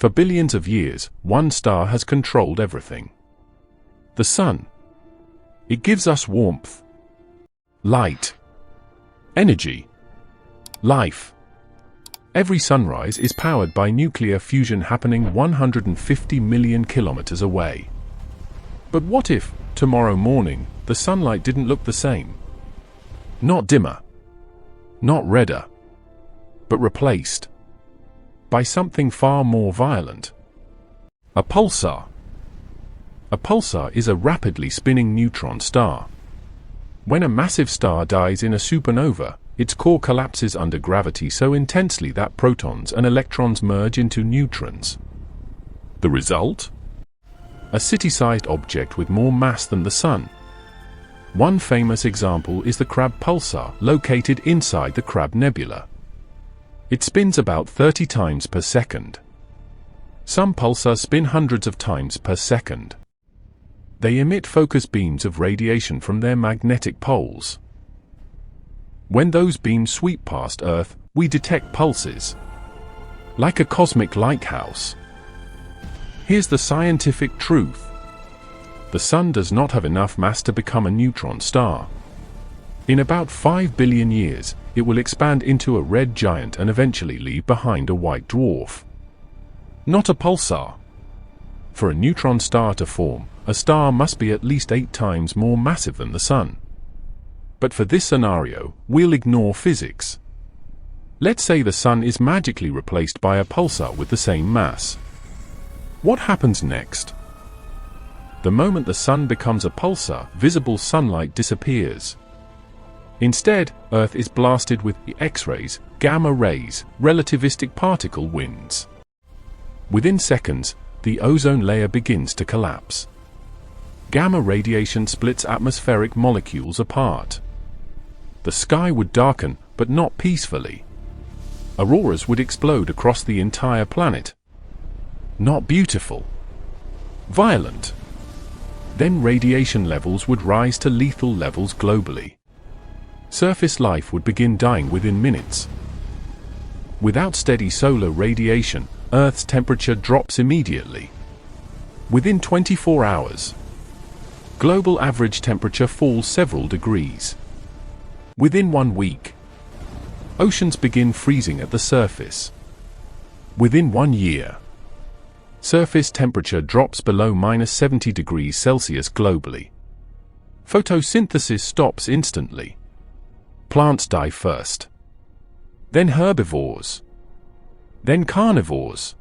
For billions of years, one star has controlled everything. The sun. It gives us warmth, light, energy, life. Every sunrise is powered by nuclear fusion happening 150 million kilometers away. But what if, tomorrow morning, the sunlight didn't look the same? Not dimmer, not redder, but replaced by something far more violent. A pulsar. A pulsar is a rapidly spinning neutron star. When a massive star dies in a supernova, its core collapses under gravity so intensely that protons and electrons merge into neutrons. The result? A city-sized object with more mass than the Sun. One famous example is the Crab pulsar, located inside the Crab Nebula. It spins about 30 times per second. Some pulsars spin hundreds of times per second. They emit focus beams of radiation from their magnetic poles. When those beams sweep past Earth, we detect pulses, like a cosmic lighthouse. Here's the scientific truth. The Sun does not have enough mass to become a neutron star. In about 5 billion years, it will expand into a red giant and eventually leave behind a white dwarf. Not a pulsar. For a neutron star to form, a star must be at least 8 times more massive than the Sun. But for this scenario, we'll ignore physics. Let's say the Sun is magically replaced by a pulsar with the same mass. What happens next? The moment the Sun becomes a pulsar, visible sunlight disappears. Instead, Earth is blasted with X-rays, gamma rays, relativistic particle winds. Within seconds, the ozone layer begins to collapse. Gamma radiation splits atmospheric molecules apart. The sky would darken, but not peacefully. Auroras would explode across the entire planet. Not beautiful. Violent. Then radiation levels would rise to lethal levels globally. Surface life would begin dying within minutes. Without steady solar radiation, Earth's temperature drops immediately. Within 24 hours, global average temperature falls several degrees. Within 1 week, oceans begin freezing at the surface. Within 1 year, surface temperature drops below -70 degrees Celsius globally. Photosynthesis stops instantly. Plants die first. Then herbivores. Then carnivores.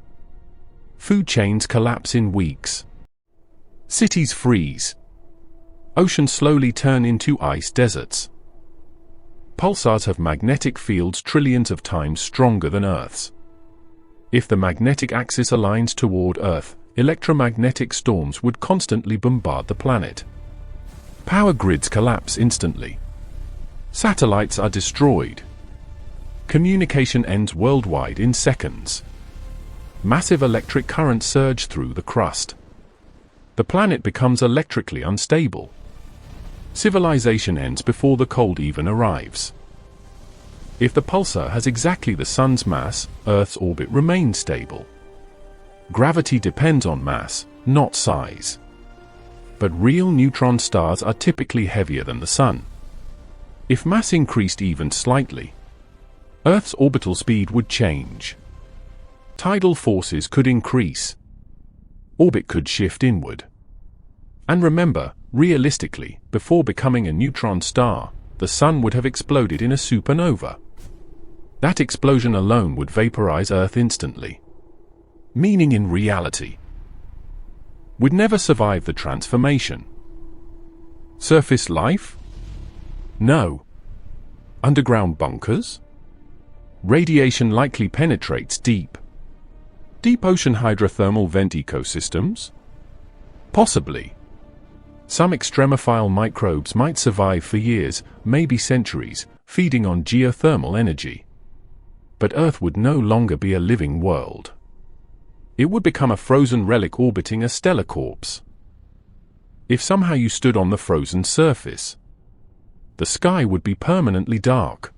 Food chains collapse in weeks. Cities freeze. Oceans slowly turn into ice deserts. Pulsars have magnetic fields trillions of times stronger than Earth's. If the magnetic axis aligns toward Earth, electromagnetic storms would constantly bombard the planet. Power grids collapse instantly. Satellites are destroyed. Communication ends worldwide in seconds. Massive electric currents surge through the crust. The planet becomes electrically unstable. Civilization ends before the cold even arrives. If the pulsar has exactly the Sun's mass, Earth's orbit remains stable. Gravity depends on mass, not size. But real neutron stars are typically heavier than the Sun. If mass increased even slightly, Earth's orbital speed would change. Tidal forces could increase. Orbit could shift inward. And remember, realistically, before becoming a neutron star, the Sun would have exploded in a supernova. That explosion alone would vaporize Earth instantly. Meaning in reality, we'd never survive the transformation. Surface life? No. Underground bunkers? Radiation likely penetrates deep. Deep ocean hydrothermal vent ecosystems? Possibly. Some extremophile microbes might survive for years, maybe centuries, feeding on geothermal energy. But Earth would no longer be a living world. It would become a frozen relic orbiting a stellar corpse. If somehow you stood on the frozen surface, the sky would be permanently dark.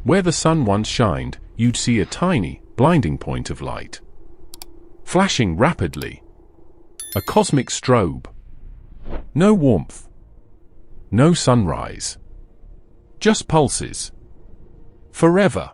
Where the Sun once shined, you'd see a tiny, blinding point of light. Flashing rapidly. A cosmic strobe. No warmth. No sunrise. Just pulses. Forever.